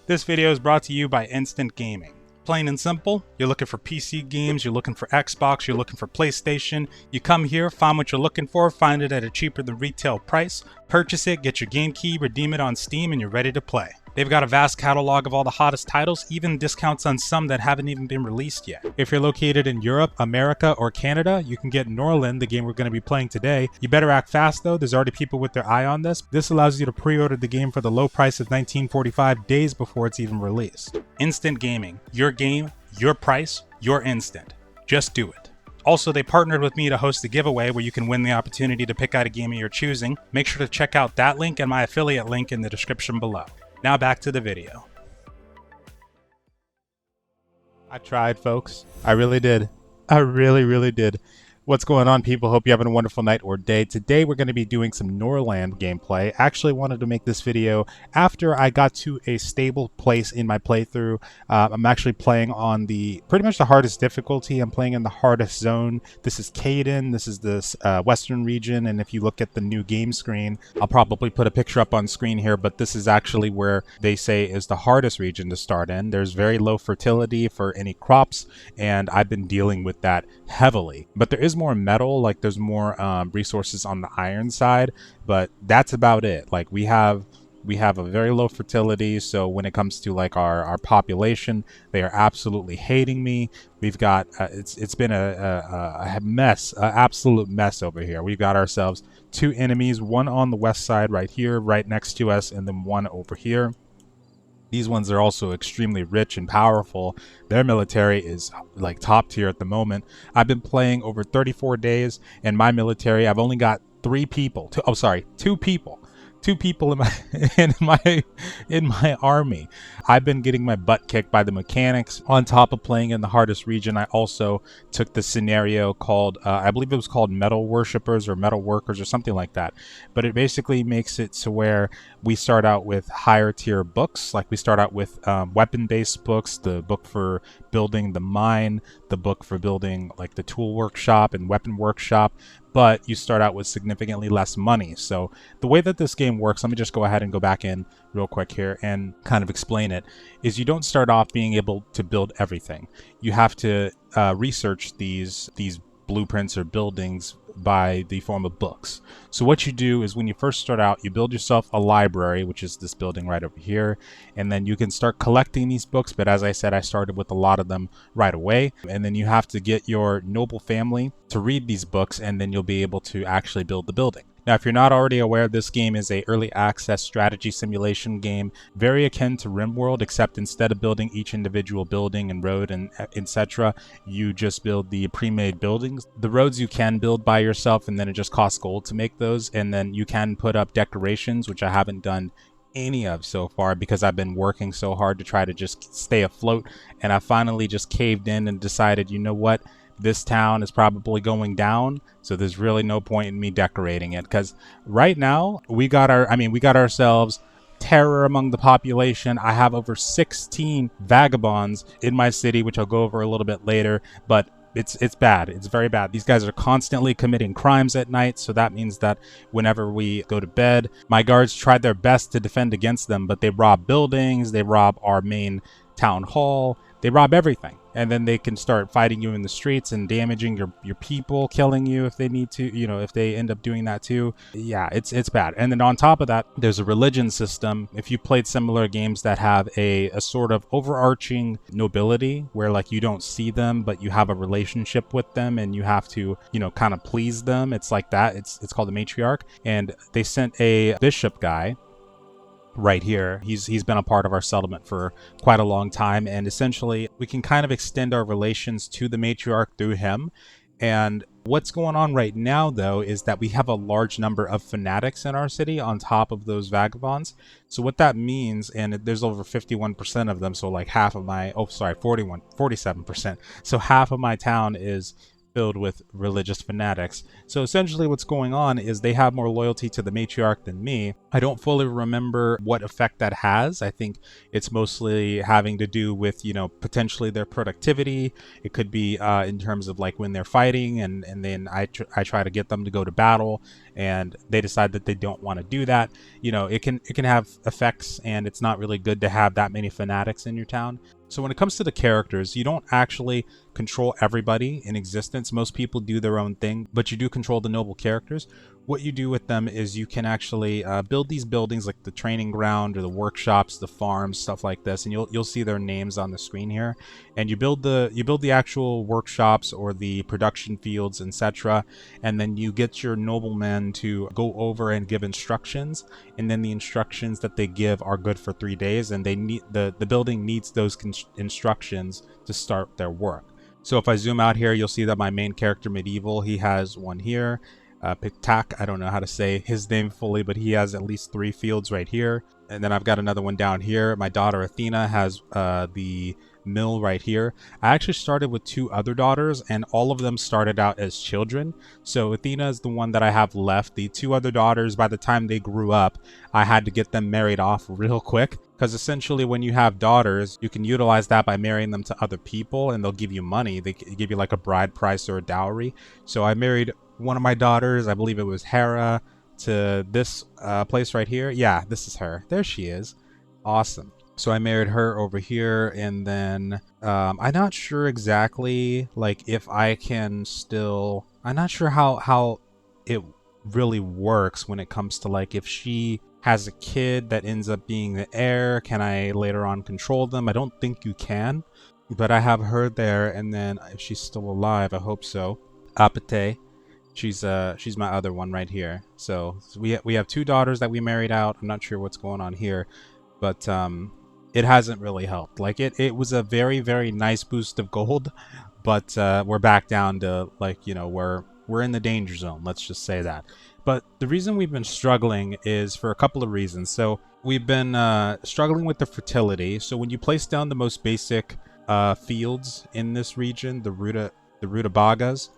This video is brought to you by Instant Gaming. Plain and simple, you're looking for PC games, you're looking for Xbox, you're looking for PlayStation. You come here, find what you're looking for, find it at a cheaper than retail price, purchase it, get your game key, redeem it on Steam, and you're ready to play. They've got a vast catalog of all the hottest titles, even discounts on some that haven't even been released yet. If you're located in Europe, America, or Canada, you can get Norland, the game we're going to be playing today. You better act fast though, there's already people with their eye on this. This allows you to pre-order the game for the low price of $19.45 days before it's even released. Instant Gaming, your game, your price, your instant. Just do it. Also, they partnered with me to host a giveaway where you can win the opportunity to pick out a game of your choosing. Make sure to check out that link and my affiliate link in the description below. Now back to the video. I tried, folks. I really did. I really did. What's going on, people? Hope you're having a wonderful night or day. Today we're going to be doing some Norland gameplay. Actually wanted to make this video after I got to a stable place in my playthrough. I'm actually playing on pretty much the hardest difficulty. I'm playing in the hardest zone. This is Caden. This is the western region, and if you look at the new game screen, I'll probably put a picture up on screen here, but this is actually where they say is the hardest region to start in. There's very low fertility for any crops, and I've been dealing with that heavily. But there is more metal, like there's more resources on the iron side, but that's about it. Like we have a very low fertility, so when it comes to like our population, they are absolutely hating me. We've got it's been a mess, an absolute mess over here. We've got ourselves two enemies, one on the west side right here, right next to us, and then one over here. These ones are also extremely rich and powerful. Their military is like top tier at the moment. I've been playing over 34 days, and my military, I've only got two people in my army. I've been getting my butt kicked by the mechanics. On top of playing in the hardest region, I also took the scenario called I believe it was called Metal Worshippers or Metal Workers or something like that. But it basically makes it to where we start out with higher tier books. Like we start out with weapon-based books, the book for building the mine, the book for building like the tool workshop and weapon workshop, but you start out with significantly less money. So the way that this game works, let me just go ahead and go back in real quick here and kind of explain it, is you don't start off being able to build everything. You have to research these blueprints or buildings by the form of books. So what you do is when you first start out, you build yourself a library, which is this building right over here, and then you can start collecting these books. But as I said, I started with a lot of them right away, and then you have to get your noble family to read these books, and then you'll be able to actually build the building. Now, if you're not already aware, this game is a early access strategy simulation game, very akin to Rimworld, except instead of building each individual building and road and etc., you just build the pre-made buildings. The roads you can build by yourself, and then it just costs gold to make those, and then you can put up decorations, which I haven't done any of so far because I've been working so hard to try to just stay afloat, and I finally just caved in and decided, you know what? This town is probably going down, so there's really no point in me decorating it, because right now we got ourselves terror among the population. I have over 16 vagabonds in my city, which I'll go over a little bit later, but it's bad. It's very bad. These guys are constantly committing crimes at night, so that means that whenever we go to bed, my guards tried their best to defend against them, but they rob buildings, they rob our main town hall, they rob everything, and then they can start fighting you in the streets and damaging your people, killing you if they need to, you know, if they end up doing that too. Yeah, it's bad. And then on top of that, there's a religion system. If you played similar games that have a sort of overarching nobility where like you don't see them but you have a relationship with them and you have to, you know, kind of please them, it's like that. It's called the matriarch, and they sent a bishop guy right here. He's been a part of our settlement for quite a long time, and essentially we can kind of extend our relations to the matriarch through him. And what's going on right now though is that we have a large number of fanatics in our city on top of those vagabonds. So what that means, and there's over 51% of them, so like half of my 47%, so half of my town is filled with religious fanatics. So essentially what's going on is they have more loyalty to the matriarch than me. I don't fully remember what effect that has. I think it's mostly having to do with, you know, potentially their productivity. It could be in terms of like when they're fighting, and then I try to get them to go to battle, and they decide that they don't want to do that, you know, it can have effects, and it's not really good to have that many fanatics in your town. So when it comes to the characters, you don't actually control everybody in existence. Most people do their own thing, but you do control the noble characters. What you do with them is you can actually build these buildings like the training ground or the workshops, the farms, stuff like this, and you'll see their names on the screen here. And you build the actual workshops or the production fields, etc. And then you get your noblemen to go over and give instructions, and then the instructions that they give are good for 3 days, and they need the building needs those instructions to start their work. So if I zoom out here, you'll see that my main character Medieval, he has one here. Pictac, I don't know how to say his name fully, but he has at least 3 fields right here. And then I've got another one down here. My daughter Athena has the mill right here. I actually started with 2 other daughters, and all of them started out as children. So Athena is the one that I have left. The 2 other daughters, by the time they grew up, I had to get them married off real quick, because essentially when you have daughters, you can utilize that by marrying them to other people, and they'll give you money. They give you like a bride price or a dowry. So I married one of my daughters, I believe it was Hera, to this place right here. Yeah, this is her. There she is. Awesome. So I married her over here, and then I'm not sure exactly like if I can still, I'm not sure how it really works when it comes to like if she has a kid that ends up being the heir, can I later on control them? I don't think you can, but I have her there, and then if she's still alive, I hope so. Apate. She's my other one right here. So we have 2 daughters that we married out. I'm not sure what's going on here, but it hasn't really helped. Like it was a very, very nice boost of gold, but we're back down to like, you know, we're in the danger zone. Let's just say that. But the reason we've been struggling is for a couple of reasons. So we've been struggling with the fertility. So when you place down the most basic fields in this region, the rutabagas,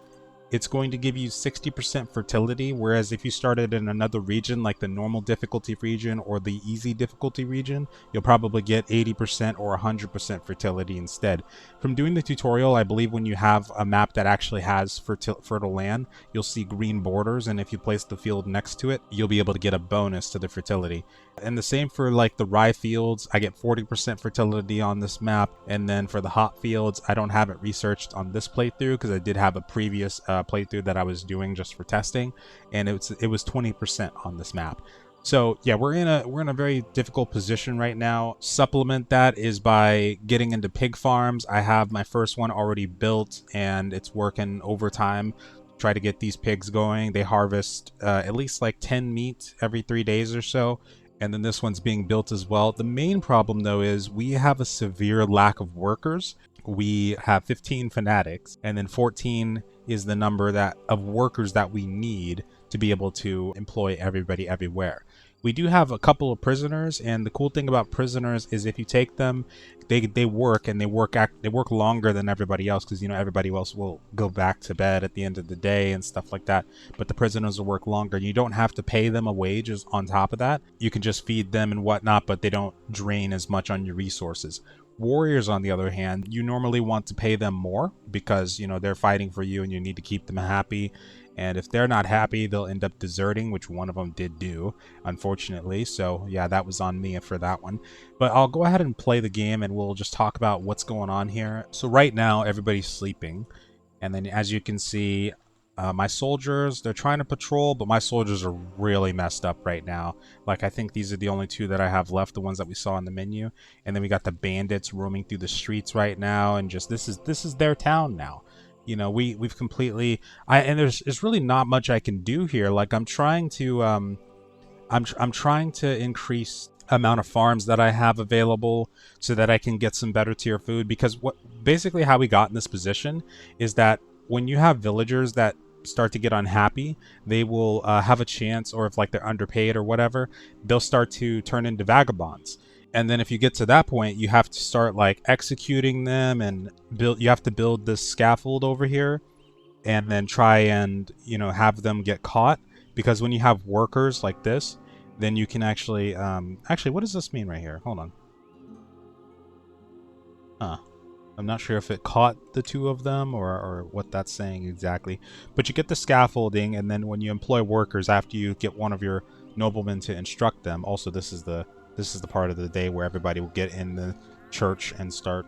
it's going to give you 60% fertility, whereas if you started in another region like the normal difficulty region or the easy difficulty region, you'll probably get 80% or 100% fertility instead. From doing the tutorial, I believe when you have a map that actually has fertile land, you'll see green borders, and if you place the field next to it, you'll be able to get a bonus to the fertility. And the same for like the rye fields, I get 40% fertility on this map, and then for the hop fields, I don't have it researched on this playthrough because I did have a previous playthrough that I was doing just for testing, and it was 20% on this map. So yeah, we're in a very difficult position right now. Supplement that is by getting into pig farms. I have my first one already built, and it's working overtime. Try to get these pigs going. They harvest at least like 10 meat every 3 days or so. And then this one's being built as well. The main problem though is we have a severe lack of workers. We have 15 fanatics, and then 14 is the number of workers that we need to be able to employ everybody everywhere. We do have a couple of prisoners, and the cool thing about prisoners is if you take them, they work, and they work longer than everybody else, because you know everybody else will go back to bed at the end of the day and stuff like that. But the prisoners will work longer. You don't have to pay them a wage on top of that. You can just feed them and whatnot, but they don't drain as much on your resources. Warriors, on the other hand, you normally want to pay them more because, you know, they're fighting for you and you need to keep them happy. And if they're not happy, they'll end up deserting, which one of them did do, unfortunately. So yeah, that was on me for that one. But I'll go ahead and play the game, and we'll just talk about what's going on here. So right now, everybody's sleeping. And then as you can see, my soldiers, they're trying to patrol, but my soldiers are really messed up right now. Like, I think these are the only 2 that I have left, the ones that we saw in the menu. And then we got the bandits roaming through the streets right now, and just this is their town now. You know, we've completely, and there's really not much I can do here. Like, I'm trying to I'm trying to increase amount of farms that I have available so that I can get some better tier food, because basically how we got in this position is that when you have villagers that start to get unhappy, they will have a chance, or if like they're underpaid or whatever, they'll start to turn into vagabonds. And then if you get to that point, you have to start like executing them and you have to build this scaffold over here and then try and, you know, have them get caught. Because when you have workers like this, then you can actually, what does this mean right here? Hold on. Huh. I'm not sure if it caught the two of them or what that's saying exactly. But you get the scaffolding, and then when you employ workers after you get one of your noblemen to instruct them. Also, this is the part of the day where everybody will get in the church and start,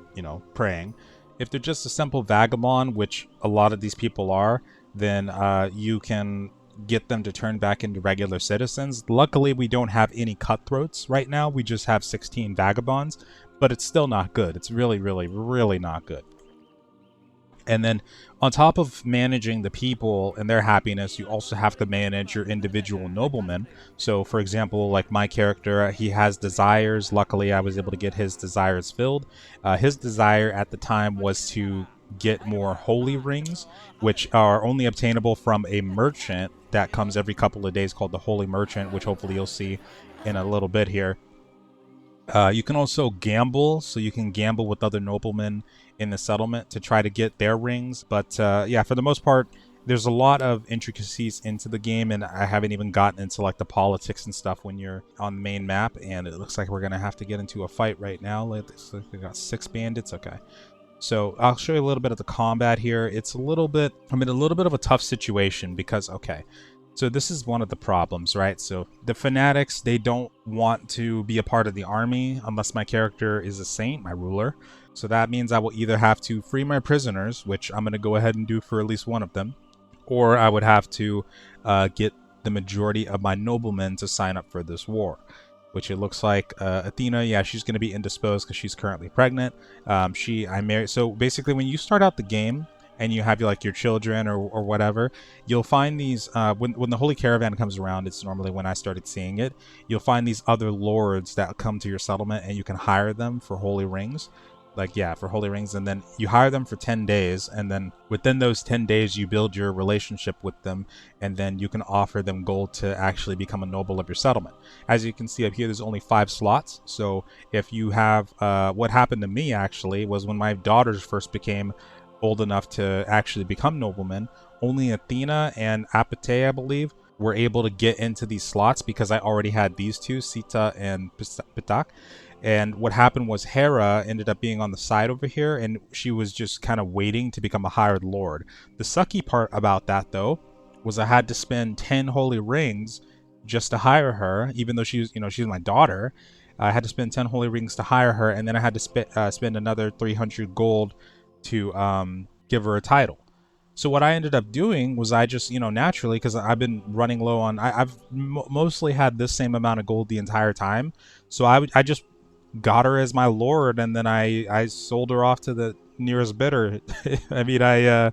praying. If they're just a simple vagabond, which a lot of these people are, then you can get them to turn back into regular citizens. Luckily, we don't have any cutthroats right now. We just have 16 vagabonds, but it's still not good. It's really, really, really not good. And then on top of managing the people and their happiness, you also have to manage your individual noblemen. So, for example, like my character, he has desires. Luckily, I was able to get his desires filled. His desire at the time was to get more holy rings, which are only obtainable from a merchant that comes every couple of days called the Holy Merchant, which hopefully you'll see in a little bit here. You can also gamble, so you can gamble with other noblemen in the settlement to try to get their rings. But yeah, for the most part, there's a lot of intricacies into the game, and I haven't even gotten into like the politics and stuff when you're on the main map. And it looks like we're gonna have to get into a fight right now. Looks like we got 6 bandits. Okay. So I'll show you a little bit of the combat here. It's a little bit, I'm in a little bit of a tough situation because, okay, so this is one of the problems, right? So the fanatics, they don't want to be a part of the army unless my character is a saint, my ruler. So that means I will either have to free my prisoners, which I'm going to go ahead and do for at least one of them, or I would have to get the majority of my noblemen to sign up for this war. Which it looks like Athena, yeah, she's going to be indisposed because she's currently pregnant. I married. So basically, when you start out the game and you have like your children or whatever, you'll find these when the Holy Caravan comes around. It's normally when I started seeing it. You'll find these other lords that come to your settlement, and you can hire them for holy rings. Like, yeah, for holy rings, and then you hire them for 10 days, and then within those 10 days you build your relationship with them, and then you can offer them gold to actually become a noble of your settlement. As you can see up here, there's only 5 slots. So if you have what happened to me actually was when my daughters first became old enough to actually become noblemen, only Athena and Apate, I believe, were able to get into these slots because I already had these two, Sita and Pitak. And what happened was Hera ended up being on the side over here, and she was just kind of waiting to become a hired lord. The sucky part about that, though, was I had to spend 10 holy rings just to hire her, even though she was, she's my daughter. I had to spend 10 holy rings to hire her, and then I had to spend another 300 gold to give her a title. So what I ended up doing was I just, naturally, because I've been running low on, I've mostly had this same amount of gold the entire time. So I just got her as my lord, and then I sold her off to the nearest bidder. I mean, I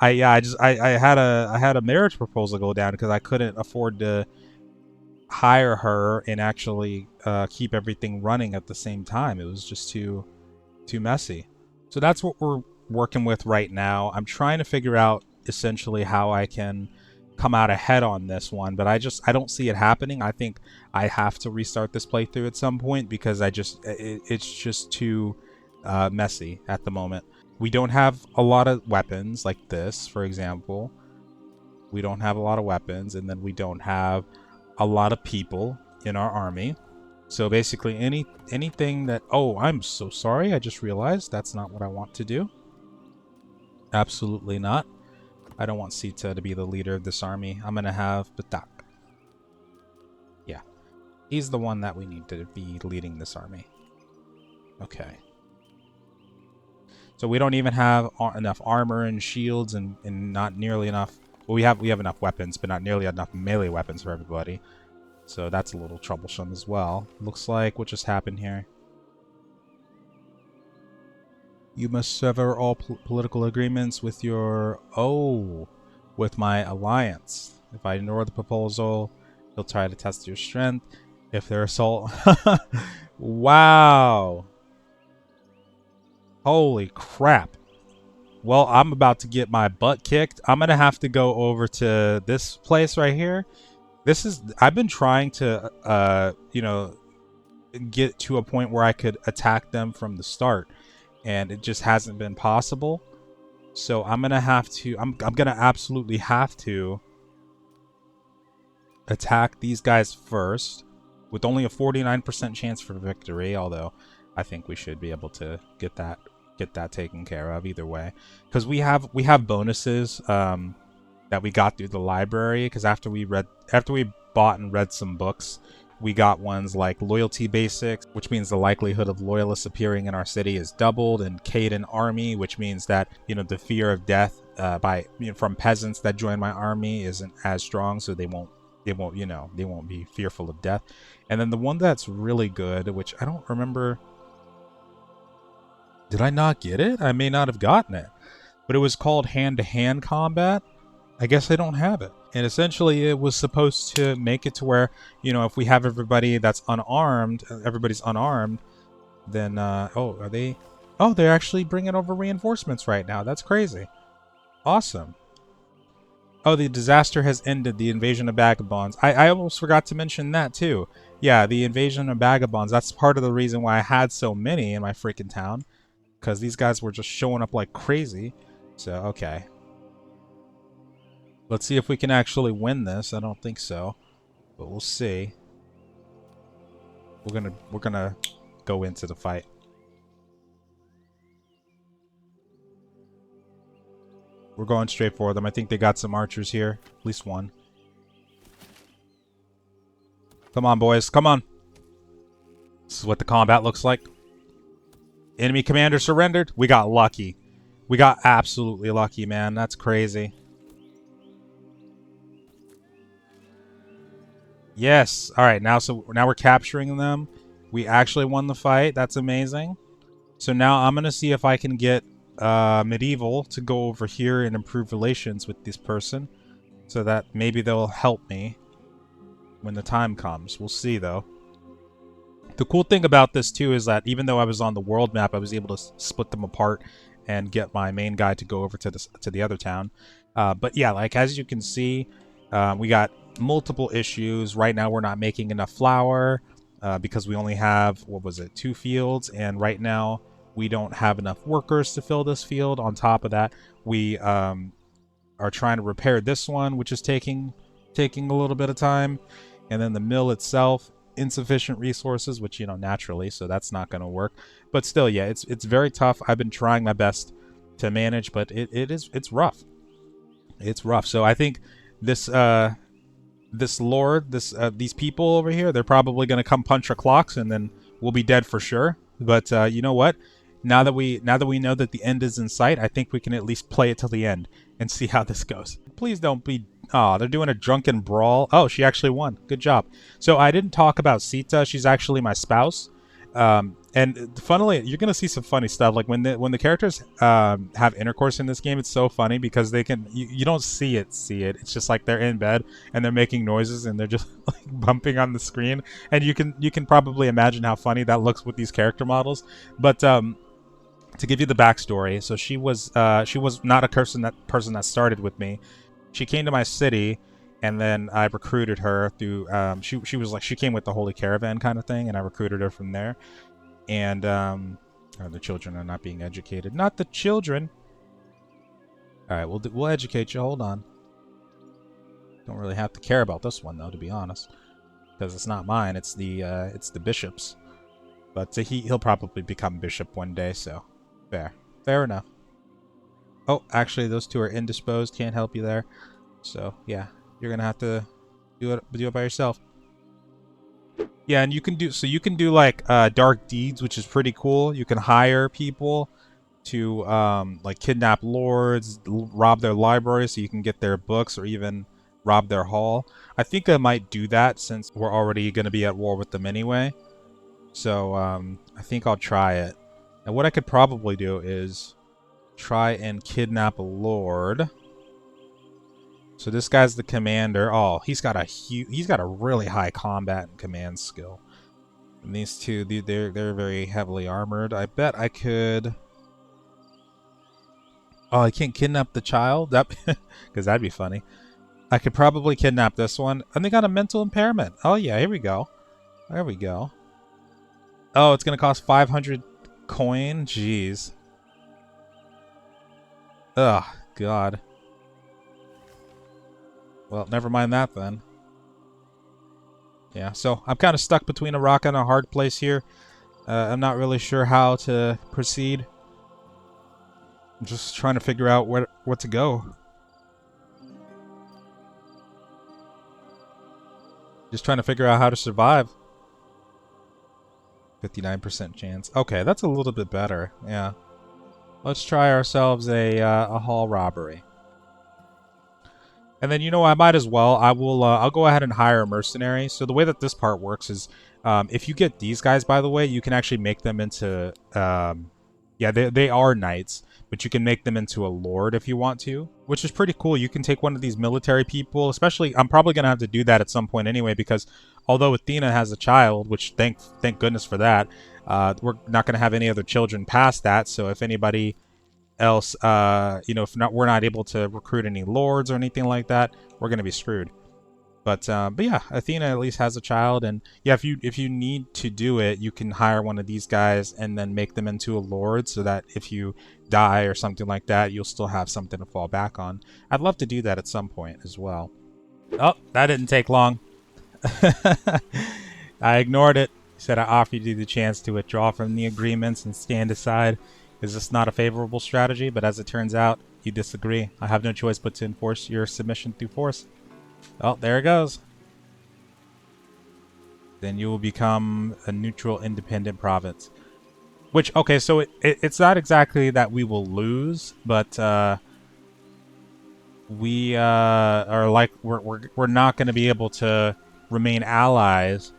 had a marriage proposal go down because I couldn't afford to hire her and actually keep everything running at the same time. It was just too messy. So that's what we're working with right now. I'm trying to figure out essentially how I can come out ahead on this one, but I don't see it happening. I think I have to restart this playthrough at some point because it's just too messy at the moment. We don't have a lot of weapons like this, for example. We don't have a lot of weapons, and then we don't have a lot of people in our army. So basically anything that, oh, I'm so sorry, I just realized that's not what I want to do. Absolutely not. I don't want Sita to be the leader of this army. I'm gonna have Batak. Yeah. He's the one that we need to be leading this army. Okay. So we don't even have enough armor and shields and not nearly enough. Well, we have enough weapons, but not nearly enough melee weapons for everybody. So that's a little troublesome as well. Looks like what just happened here. You must sever all political agreements with your... Oh, with my alliance. If I ignore the proposal, he'll try to test your strength. If they're assault... Wow. Holy crap. Well, I'm about to get my butt kicked. I'm going to have to go over to this place right here. This is... I've been trying to, get to a point where I could attack them from the start, and it just hasn't been possible. So I'm gonna have to, I'm gonna absolutely have to attack these guys first with only a 49% chance for victory, although I think we should be able to get that get that taken care of either way, because we have bonuses that we got through the library. Because after we bought and read some books, we got ones like loyalty basics, which means the likelihood of loyalists appearing in our city is doubled, and Caden army, which means that the fear of death from peasants that join my army isn't as strong, so they won't be fearful of death. And then the one that's really good, which I don't remember, did I not get it? I may not have gotten it, but it was called hand-to-hand combat. I guess I don't have it. And essentially it was supposed to make it to where, if we have everybody that's unarmed, everybody's unarmed, then, they're actually bringing over reinforcements right now. That's crazy. Awesome. Oh, the disaster has ended. The invasion of vagabonds. I almost forgot to mention that too. Yeah, the invasion of vagabonds. That's part of the reason why I had so many in my freaking town. Because these guys were just showing up like crazy. So, okay. Let's see if we can actually win this. I don't think so, but we'll see. We're gonna go into the fight. We're going straight for them. I think they got some archers here. At least one. Come on, boys. Come on. This is what the combat looks like. Enemy commander surrendered. We got lucky. We got absolutely lucky, man. That's crazy. Yes. All right. Now we're capturing them. We actually won the fight. That's amazing. So now I'm going to see if I can get Medieval to go over here and improve relations with this person, so that maybe they'll help me when the time comes. We'll see, though. The cool thing about this, too, is that even though I was on the world map, I was able to split them apart and get my main guy to go over to the other town. But yeah, like as you can see, we got multiple issues. Right now, we're not making enough flour because we only have, 2 fields. And right now, we don't have enough workers to fill this field. On top of that, we are trying to repair this one, which is taking a little bit of time. And then the mill itself, insufficient resources, which naturally, so that's not going to work. But still, yeah, it's very tough. I've been trying my best to manage, but it's rough. It's rough. So I think this lord, these people over here, they're probably going to come punch our clocks, and then we'll be dead for sure. But you know what? Now that we know that the end is in sight, I think we can at least play it till the end and see how this goes. Please don't be... Oh, they're doing a drunken brawl. Oh, she actually won. Good job. So I didn't talk about Sita. She's actually my spouse. And funnily, you're gonna see some funny stuff. Like when the characters have intercourse in this game, it's so funny because they can you don't see it. It's just like they're in bed and they're making noises and they're just like bumping on the screen. And you can probably imagine how funny that looks with these character models. But to give you the backstory, so she was not a person that started with me. She came to my city, and then I recruited her through. She came with the Holy Caravan kind of thing, and I recruited her from there. And the children are not being educated. Not the children. All right, we'll educate you. Hold on. Don't really have to care about this one though, to be honest, because it's not mine. It's the bishop's. But he'll probably become bishop one day. So fair enough. Oh, actually, those two are indisposed. Can't help you there. So, yeah. You're going to have to do it by yourself. Yeah, and you can do like dark deeds, which is pretty cool. You can hire people to like kidnap lords, rob their library so you can get their books, or even rob their hall. I think I might do that since we're already going to be at war with them anyway. So, I think I'll try it. And what I could probably do is try and kidnap a lord. So this guy's the commander. Oh, he's got a really high combat and command skill. And these two, they're very heavily armored. I bet I could. Oh, I can't kidnap the child. That because that'd be funny. I could probably kidnap this one, and they got a mental impairment. Oh yeah, here we go. There we go. Oh, it's gonna cost 500 coin. Jeez. Ugh, God. Well, never mind that then. Yeah, so I'm kind of stuck between a rock and a hard place here. I'm not really sure how to proceed. I'm just trying to figure out what to go. Just trying to figure out how to survive. 59% chance. Okay, that's a little bit better. Yeah. Let's try ourselves a hall robbery. And then, you know, I might as well. I'll go ahead and hire a mercenary. So the way that this part works is, if you get these guys, by the way, you can actually make them into, yeah, they are knights, but you can make them into a lord if you want to, which is pretty cool. You can take one of these military people, especially, I'm probably going to have to do that at some point anyway, because although Athena has a child, which thank goodness for that, we're not going to have any other children past that. So if anybody else, you know, if not, we're not able to recruit any lords or anything like that, we're gonna be screwed. But yeah, Athena at least has a child, and yeah, if you need to do it, you can hire one of these guys and then make them into a lord, so that if you die or something like that, you'll still have something to fall back on. I'd love to do that at some point as well. Oh, that didn't take long. I ignored it. He said I offered you the chance to withdraw from the agreements and stand aside. Is this not a favorable strategy? But as it turns out, you disagree. I have no choice but to enforce your submission through force. Oh, there it goes. Then you will become a neutral, independent province. Which, okay, so it's not exactly that we will lose, but we are like we're not going to be able to remain allies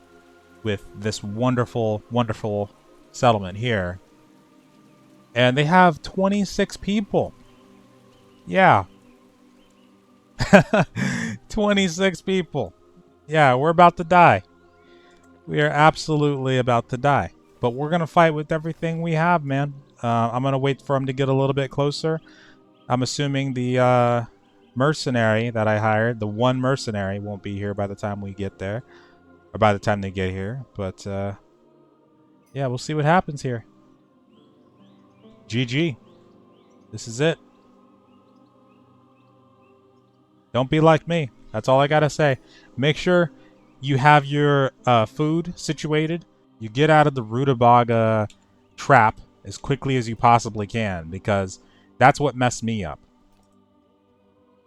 with this wonderful, wonderful settlement here. And they have 26 people. Yeah. 26 people. Yeah, we're about to die. We are absolutely about to die. But we're going to fight with everything we have, man. I'm going to wait for them to get a little bit closer. I'm assuming the mercenary that I hired, the one mercenary, won't be here by the time we get there. Or by the time they get here. But, yeah, we'll see what happens here. GG. This is it. Don't be like me. That's all I gotta say. Make sure you have your food situated. You get out of the rutabaga trap as quickly as you possibly can, because that's what messed me up.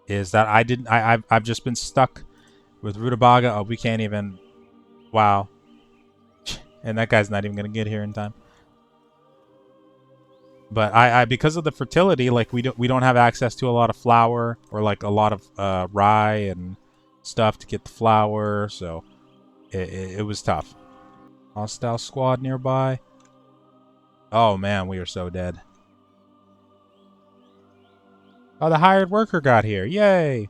Is that I've just been stuck with rutabaga. Oh, we can't even. Wow. And that guy's not even gonna get here in time. But I because of the fertility, like we don't have access to a lot of flour, or like a lot of rye and stuff to get the flour, so it was tough. Hostile squad nearby. Oh man, we are so dead. Oh, the hired worker got here. Yay!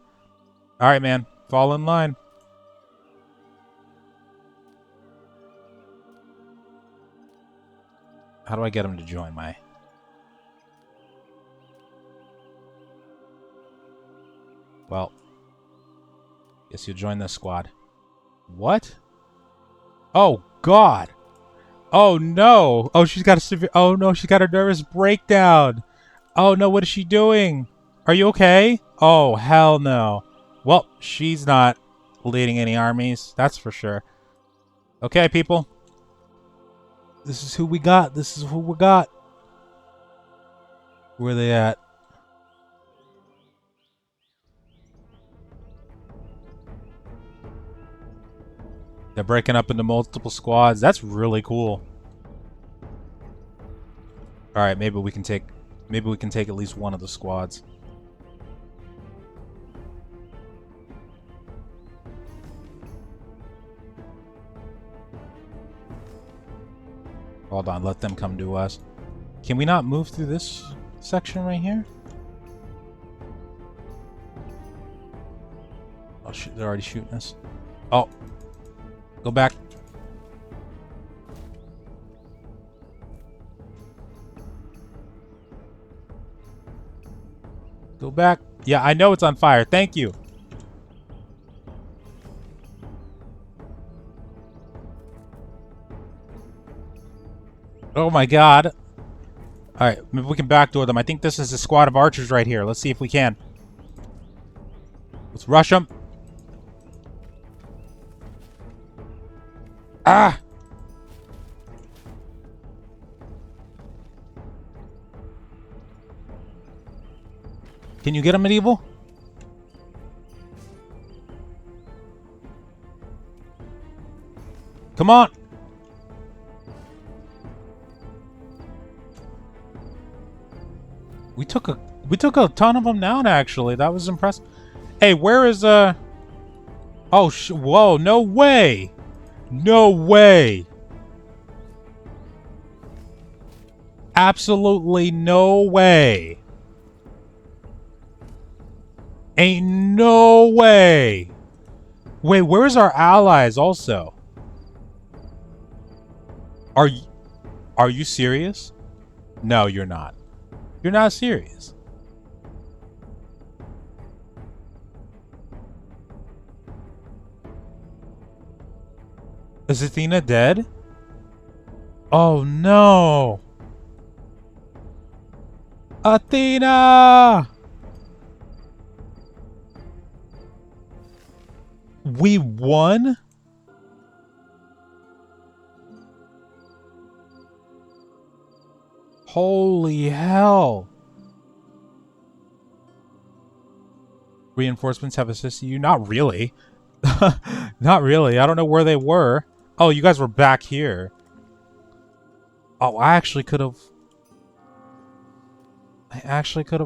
All right, man, fall in line. How do I get him to join my? Well, guess you'll join this squad. What? Oh God! Oh no! Oh, she's got a severe. Oh no, she's got a nervous breakdown. Oh no, what is she doing? Are you okay? Oh hell no. Well, she's not leading any armies, that's for sure. Okay, people. This is who we got. This is who we got. Where are they at? They're breaking up into multiple squads. That's really cool. All right, maybe we can take at least one of the squads. Hold on, let them come to us. Can we not move through this section right here? Oh shit, they're already shooting us. Oh. Go back. Go back. Yeah, I know it's on fire. Thank you. Oh my god. Alright, maybe we can backdoor them. I think this is a squad of archers right here. Let's see if we can. Let's rush them. Ah! Can you get him, Medieval? Come on. We took a ton of them down, actually. That was impressive. Hey, where is oh, whoa, no way. No way. Absolutely no way. Ain't no way. Wait, where's our allies also? Are you serious? No, you're not. You're not serious. Is Athena dead? Oh no. Athena! We won? Holy hell. Reinforcements have assisted you? Not really. Not really. I don't know where they were. Oh, you guys were back here. Oh, I actually could have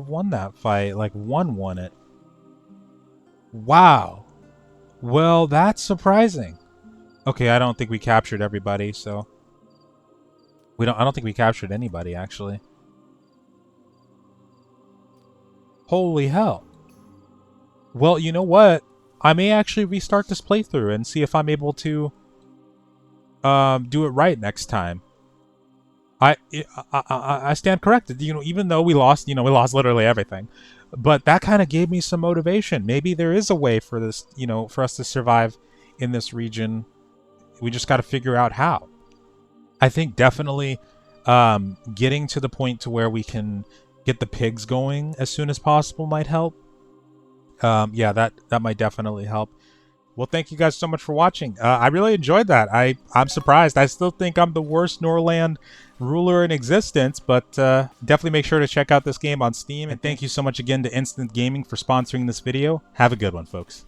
won that fight. Like, won it. Wow. Well, that's surprising. Okay, I don't think we captured everybody, so... I don't think we captured anybody, actually. Holy hell. Well, you know what? I may actually restart this playthrough and see if I'm able to do it right next time. I stand corrected. You know, even though we lost, we lost literally everything. But that kind of gave me some motivation. Maybe there is a way for this, for us to survive in this region. We just got to figure out how. I think definitely getting to the point to where we can get the pigs going as soon as possible might help. Yeah, that might definitely help. Well, thank you guys so much for watching. I really enjoyed that. I'm surprised. I still think I'm the worst Norland ruler in existence, but definitely make sure to check out this game on Steam. And thank you so much again to Instant Gaming for sponsoring this video. Have a good one, folks.